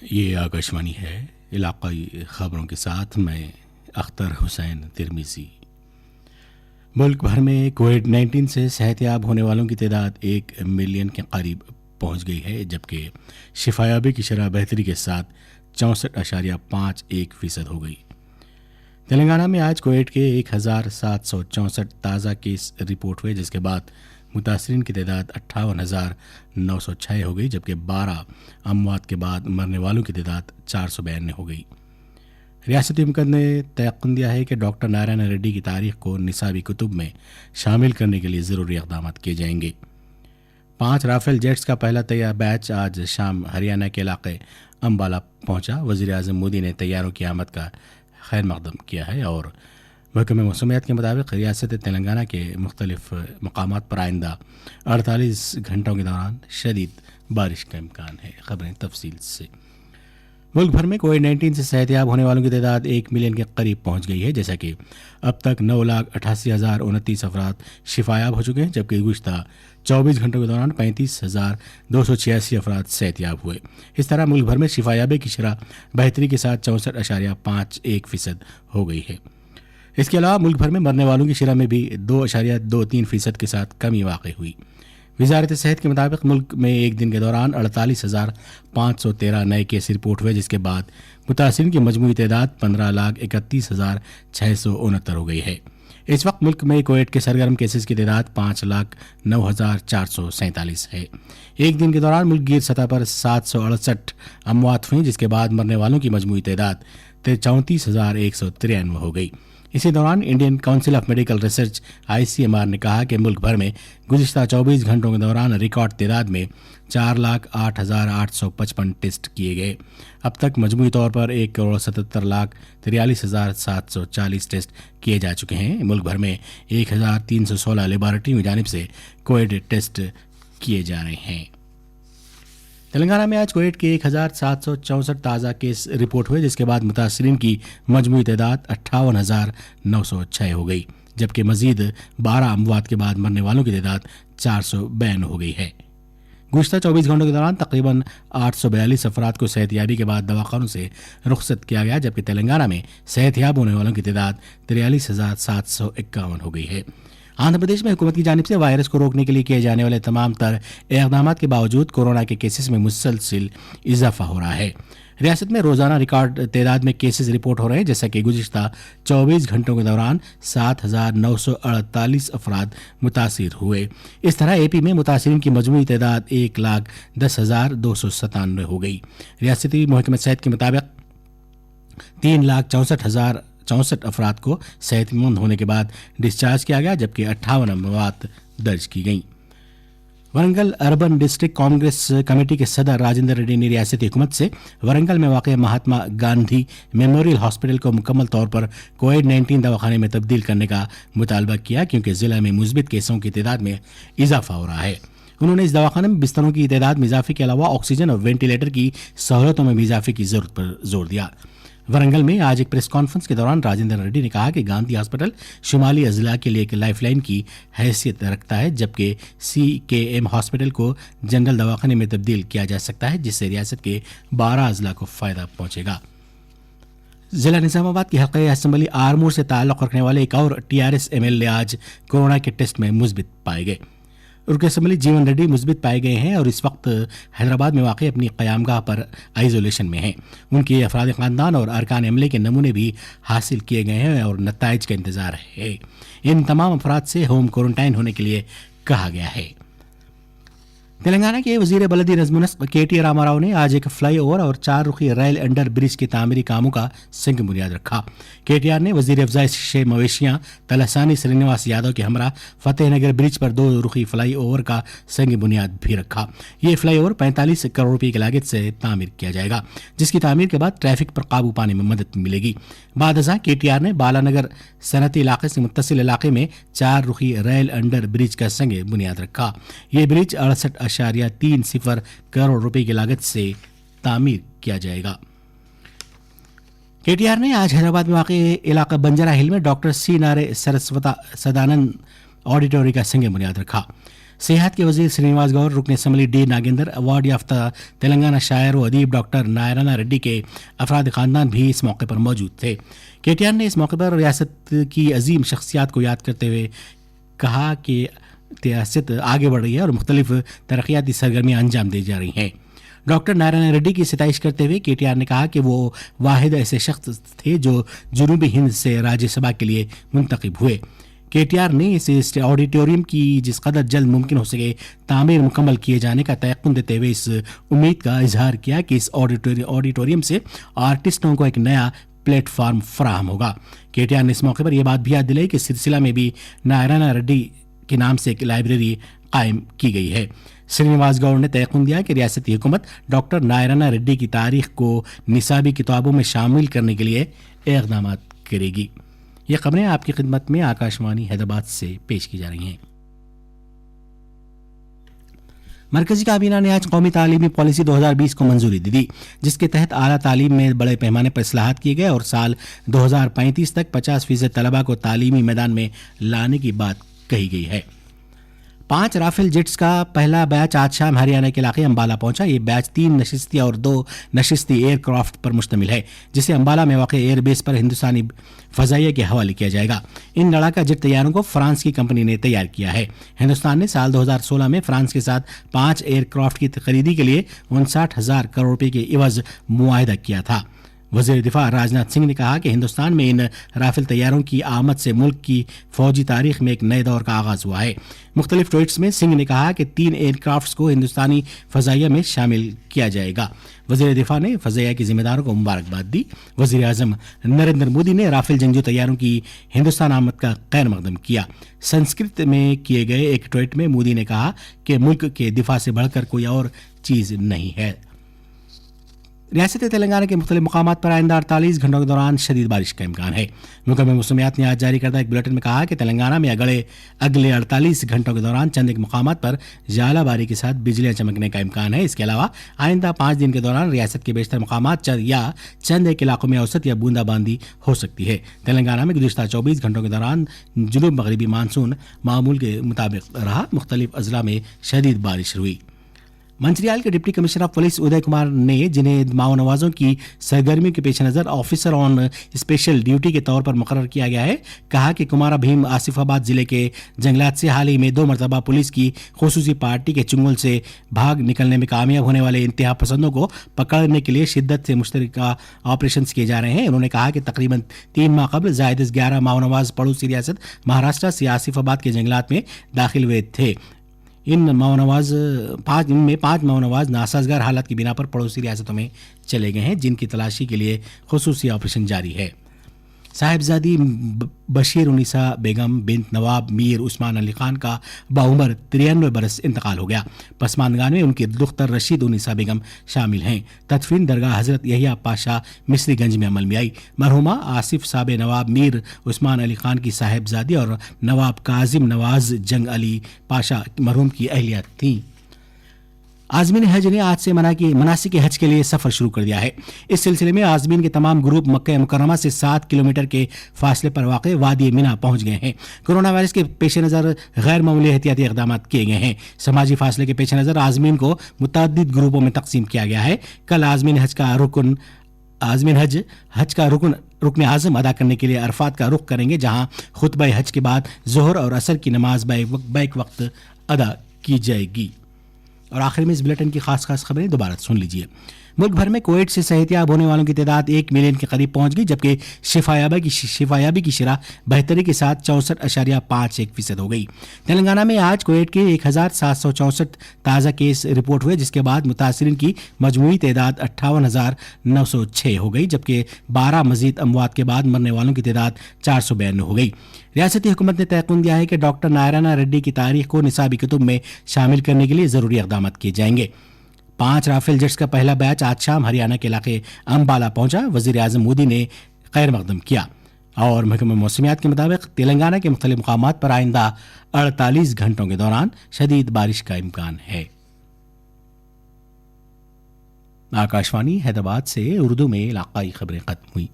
یہ آکاشوانی ہے علاقائی خبروں کے ساتھ میں اختر حسین ترمیزی۔ ملک بھر میں کووڈ 19 سے صحت یاب ہونے والوں کی تعداد 1 ملین کے قریب پہنچ گئی ہے، جبکہ شفایابی کی شرح بہتری کے ساتھ 64.51% ہو گئی۔ تلنگانہ میں آج کووڈ کے 1764 تازہ کیس رپورٹ ہوئے، جس کے بعد متاثرین کی تعداد 58,906 ہو گئی، جبکہ 12 اموات کے بعد مرنے والوں کی تعداد 492 ہو گئی۔ ریاستی حکومت نے تیقن دیا ہے کہ ڈاکٹر نارائن ریڈی کی تاریخ کو نصابی کتب میں شامل کرنے کے لیے ضروری اقدامات کیے جائیں گے۔ 5 رافیل جیٹس کا پہلا طیارہ بیچ آج شام ہریانہ کے علاقے امبالہ پہنچا۔ وزیر اعظم مودی نے طیاروں کی آمد کا خیر مقدم کیا ہے اور محکمہ موسمیات کے مطابق ریاست تلنگانہ کے مختلف مقامات پر آئندہ 48 گھنٹوں کے دوران شدید بارش کا امکان ہے۔ خبریں تفصیل سے۔ ملک بھر میں کووڈ 19 سے صحت یاب ہونے والوں کی تعداد 1 ملین کے قریب پہنچ گئی ہے، جیسا کہ اب تک 9,88,029 افراد شفایاب ہو چکے ہیں، جبکہ گزشتہ 24 گھنٹوں کے دوران 35,286 افراد صحت یاب ہوئے۔ اس طرح ملک بھر میں شفایابی کی شرح بہتری کے ساتھ 64.51% ہو گئی ہے۔ اس کے علاوہ ملک بھر میں مرنے والوں کی شرح میں بھی 2.23% کے ساتھ کمی واقع ہوئی۔ وزارت صحت کے مطابق ملک میں ایک دن کے دوران 48,513 نئے کیس رپورٹ ہوئے، جس کے بعد متاثرین کی مجموعی تعداد 15,31,669 ہو گئی ہے۔ اس وقت ملک میں کووڈ کے سرگرم کیسز کی تعداد 5,09,447 ہے۔ ایک دن کے دوران ملک گیر سطح پر 768 اموات ہوئیں، جس کے بعد مرنے والوں کی مجموعی تعداد 34,193 ہو گئی۔ اسی دوران Indian council of medical research ICMR نے کہا کہ ملک بھر میں گزشتہ 24 گھنٹوں کے دوران ریکارڈ تعداد میں 4,08,855 ٹیسٹ کیے گئے۔ اب تک مجموعی طور پر 1,77,43,740 ٹیسٹ کیے جا چکے ہیں۔ ملک بھر میں 1,316 لیبارٹریوں کی جانب سے کووڈ ٹیسٹ کیے جا رہے ہیں۔ تلنگانہ میں آج کووڈ کے 1,764 تازہ کیس رپورٹ ہوئے، جس کے بعد متاثرین کی مجموعی تعداد 58,906 ہو گئی، جبکہ مزید 12 اموات کے بعد مرنے والوں کی تعداد 492 ہو گئی ہے۔ گزشتہ 24 گھنٹوں کے دوران تقریباً 842 افراد کو صحت یابی کے بعد دواخانوں سے رخصت کیا گیا، جبکہ تلنگانہ میں صحت یاب ہونے والوں کی تعداد 43,751 ہو گئی ہے۔ آندھرا پردیش میں حکومت کی جانب سے وائرس کو روکنے کے لیے کیے جانے والے تمام تر اقدامات کے باوجود کورونا کے کیسز میں مسلسل اضافہ ہو رہا ہے۔ ریاست میں روزانہ ریکارڈ تعداد میں کیسز رپورٹ ہو رہے ہیں، جیسا کہ گزشتہ 24 گھنٹوں کے دوران 7,948 افراد متاثر ہوئے۔ اس طرح اے پی میں متاثرین کی مجموعی تعداد 1,10,297 ہو گئی۔ ریاستی محکمہ صحت کے مطابق 3,64,064 افراد کو صحت مند ہونے کے بعد ڈسچارج کیا گیا، جبکہ 58 اموات درج کی گئیں۔ Warangal urban district Congress committee کے صدر راجندر ریڈی نے ریاستی حکومت سے ورنگل میں واقع مہاتما گاندھی میموریل ہاسپٹل کو مکمل طور پر کووڈ 19 دواخانے میں تبدیل کرنے کا مطالبہ کیا، کیونکہ ضلع میں مثبت کیسوں کی تعداد میں اضافہ ہو رہا ہے۔ انہوں نے اس دواخانے میں بستروں کی تعداد میں اضافے کے علاوہ آکسیجن اور وینٹیلیٹر کی سہولتوں میں بھی اضافے کی ضرورت پر زور دیا۔ ورنگل میں آج ایک پریس کانفرنس کے دوران راجندر ریڈی نے کہا کہ گاندھی ہاسپٹل شمالی اضلاع کے لیے ایک لائف لائن کی حیثیت رکھتا ہے، جبکہ CKM ہاسپٹل کو جنرل دواخانے میں تبدیل کیا جا سکتا ہے، جس سے ریاست کے 12 اضلاع کو فائدہ پہنچے گا۔ ضلع نظام آباد کی حلقہ اسمبلی آرمور سے تعلق رکھنے والے ایک اور TRS MLA آج کورونا کے ٹیسٹ میں مثبت پائے گئے۔ رکن اسمبلی جیون ریڈی مثبت پائے گئے ہیں اور اس وقت حیدرآباد میں واقع اپنی قیام گاہ پر آئسولیشن میں ہیں۔ ان کے افراد خاندان اور ارکان عملے کے نمونے بھی حاصل کیے گئے ہیں اور نتائج کا انتظار ہے۔ ان تمام افراد سے ہوم کوارنٹائن ہونے کے لیے کہا گیا ہے۔ تلنگانہ کے وزیر بلدی نظم و نسق KT راما راؤ نے آج ایک فلائی اوور اور 4 رخی ریل انڈر برج کے تعمیری کاموں کا سنگ بنیاد رکھا۔ KTR نے وزیر افزائش مویشیاں تلسانی سرینواس یادو کے ہمراہ فتح نگر برج پر 2 رخی فلائی اوور کا سنگ بنیاد بھی رکھا۔ یہ فلائی اوور 45 کروڑ روپے کی لاگت سے تعمیر کیا جائے گا، جس کی تعمیر کے بعد ٹریفک پر قابو پانے میں مدد ملے گی۔ بعد ازاں KTR نے بالانگر صنعتی علاقے سے متصل علاقے میں 4 رخی ریل انڈر برج کا سنگ بنیاد رکھا۔ یہ برج 68.30 کروڑ روپے کی لاگت سے تعمیر کیا جائے گا۔ KTR نے آج حیدرآباد میں واقع علاقہ بنجارہ ہل میں ڈاکٹر C نارے سرسوتا سدانند آڈیٹوری کا سنگ بنیاد رکھا۔ सेहत के वजीर श्रीनिवास गौर, रुकन असम्बली डी नागेंद्र, अवार्ड याफ्ता तेलंगाना शायर व अदीब डॉक्टर नारायण रेड्डी के अफराद खानदान भी इस मौके पर मौजूद थे। केटीआर ने इस मौके पर रियासत की अजीम शख्सियात को याद करते हुए कहा कि रियासत आगे बढ़ रही है और मुख्तलिफ तरक्याती सरगर्मियाँ अंजाम दी जा रही हैं। डॉक्टर नारायण रेड्डी की सिताइश करते हुए केटीआर ने कहा कि वो वाहिद ऐसे शख्स थे जो जनूबी हिंद से राज्यसभा के लिए मुंतखब हुए। केटीआर ने इस ऑडिटोरियम की जिस कदर जल्द मुमकिन हो सके तामीर मुकम्मल किए जाने का तयक़ुन देते हुए इस उम्मीद का इजहार किया कि इस ऑडिटोरियम से आर्टिस्टों को एक नया प्लेटफार्म फराहम होगा। केटीआर ने इस मौके पर यह बात भी याद दिलाई कि सिलसिला में भी नारायण रेड्डी के नाम से एक लाइब्रेरी कायम की गई है। श्रीनिवास गौड़ ने तयक़ुन दिया कि रियासती हुकूमत डॉक्टर नारायण रेड्डी की तारीख को निसाबी किताबों में शामिल करने के लिए इक़दाम करेगी। ये खबरें आपकी खिदमत में आकाशवाणी हैदराबाद से पेश की जा रही हैं। मरकजी काबीना ने आज कौमी तालीमी पॉलिसी 2020 को मंजूरी दी थी, जिसके तहत आला तालीम में बड़े पैमाने पर इस्लाहात किए गए और साल 2035 तक 50% तलबा को तालीमी मैदान में लाने की बात कही गई है। 5 राफेल जेट्स का पहला बैच आज शाम हरियाणा के इलाके अंबाला पहुंचा। ये बैच 3 नशिस्ती और 2 नशिस्ती एयरक्राफ्ट पर मुश्तमिल है, जिसे अंबाला में वाक़ एयरबेस पर हिंदुस्तानी फ़ज़ाइया के हवाले किया जाएगा। इन लड़ाका जेट तैयारों को फ्रांस की कंपनी ने तैयार किया है। हिंदुस्तान ने साल 2016 में फ्रांस के साथ 5 एयरक्राफ्ट की खरीदी के लिए 59,000 करोड़ रुपये के इवज़ मुआहदा किया था। वज़ीर दिफा राजनाथ सिंह ने कहा कि हिंदुस्तान में इन राफेल तैयारों की आमद से मुल्क की फौजी तारीख में एक नए दौर का आगाज़ हुआ है। मुख्तलिफ ट्वीट्स में सिंह ने कहा कि 3 एयरक्राफ्ट्स को हिंदुस्तानी फ़ज़ाइया में शामिल किया जाएगा। वज़ीर दिफा ने फ़ज़ाइया के ज़िम्मेदारों को मुबारकबाद दी। वज़ीर आज़म नरेंद्र मोदी ने राफेल जंगजू तैयारों की हिंदुस्तान आमद का खैर मकदम किया। संस्कृत में किए गए एक ट्वीट में मोदी ने कहा कि मुल्क के दिफा से बढ़कर कोई और चीज़ नहीं है। रियासत तेलंगाना के मुख्तलिफ मकामात पर आइंदा 48 घंटों के दौरान शदीद बारिश का इम्कान है। महकमा मौसमियात ने आज जारी करदा एक बुलेटिन में कहा कि तेलंगाना में अगले 48 घंटों के दौरान चंद एक मकामात पर झालाबारी के साथ बिजलियां चमकने का इम्कान है। इसके अलावा आइंदा 5 दिन के दौरान रियासत के बेशतर मकामात या चंद एक इलाकों में औसत या बूंदाबांदी हो सकती है। तेलंगाना में गुज़िश्ता 24 घंटों के दौरान जुनूब मगरबी मानसून मामूल के मुताबिक रहा। मुख्तलिफ अजला में शदीद बारिश हुई। मंचिरियाल के deputy commissioner of police Uday Kumar ने, जिन्हें माओ नवाजों की सरगर्मियों के पेश नज़र ऑफिसर ऑन स्पेशल ड्यूटी के तौर पर मुकर्रर किया गया है, कहा कि कुमारा भीम आसिफाबाद जिले के जंगलात से हाल ही में 2 मरतबा पुलिस की खुसूसी पार्टी के चुंगल से भाग निकलने में कामयाब होने वाले इंतहा पसंदों को पकड़ने के लिए शिद्दत से मुश्तरका ऑपरेशन किए जा रहे हैं। उन्होंने कहा कि तकरीबन 3 माह कबल जायद 11 माओ नवाज पड़ोसी रियासत महाराष्ट्र से आसिफाबाद के जंगलात में दाखिल हुए थे। इनमें 5 माओ नवाज नासाजगार हालत की बिना पर पड़ोसी रियासतों में चले गए हैं, जिनकी तलाशी के लिए खुसूसी ऑपरेशन जारी है। साहिबजादी बशीर उन्नीसा बेगम बिन्त नवाब मीर उस्मान अली खान का बाउमर 93 बरस इंतकाल हो गया। पसमानदगान में उनकी दुख्तर रशीद उन्नीसा बेगम शामिल हैं। तदफीन दरगाह हज़रत यहिया पाशा मिस्रीगंज में अमल में आई। मरहुमा आसिफ साबे नवाब मीर उस्मान अली खान की साहिबजादी और नवाब काजिम नवाज जंग अली पाशा मरहूम की अहलिया थीं। आज़मीन हज ने आज से मनासिक हज के लिए सफ़र शुरू कर दिया है। इस सिलसिले में आज़मीन के तमाम ग्रुप मक्का मुकर्रमा से 7 किलोमीटर के फासले पर वाक़ वादी मिना पहुंच गए हैं। कोरोना वायरस के पेश नज़र गैर मामूली एहतियाती इक़दाम किए गए हैं। समाजी फासले के पेश नज़र आज़मीन को मुतअद्दिद ग्रुपों में तकसीम किया गया है। कल आज़मीन हज का रुकन आज़म अदा करने के लिए अरफात का रुख करेंगे, जहाँ खुतबा हज के बाद ज़ोहर और असर की नमाज बैक वक्त अदा की जाएगी। और आखिर में इस बुलेटिन की खास खबरें दोबारा सुन लीजिए। मुल्क भर में कोविड से सेहतियाब होने वालों की तादाद 1 मिलियन के करीब पहुंच गई, जबकि शिफायाबी की शरह बेहतरी के साथ 64.51% हो गई। तेलंगाना में आज कोविड के 1764 ताज़ा केस रिपोर्ट हुए, जिसके बाद मुतासरीन की मजमूई तादाद 58,906 हो गई, जबकि 12 मजीद अमवात के बाद मरने वालों की तादाद 492 हो गई। रियासती हुकूमत ने तयक़ुन दिया है कि डॉक्टर नारायण रेड्डी की तारीख को निसाबी कुतुब में शामिल करने के लिए ज़रूरी इक़दाम किए जाएंगे। 5 राफेल जेट्स का पहला बैच आज शाम हरियाणा के इलाके अंबाला पहुंचा। वज़ीर आज़म मोदी ने खैर मकदम किया। और महकमा मौसमियात के मुताबिक तेलंगाना के मुख्तलिफ मकामात पर आइंदा 48 घंटों के दौरान शदीद बारिश का इम्कान है। आकाशवाणी हैदराबाद से उर्दू में इलाकाई खबरें खत्म हुई।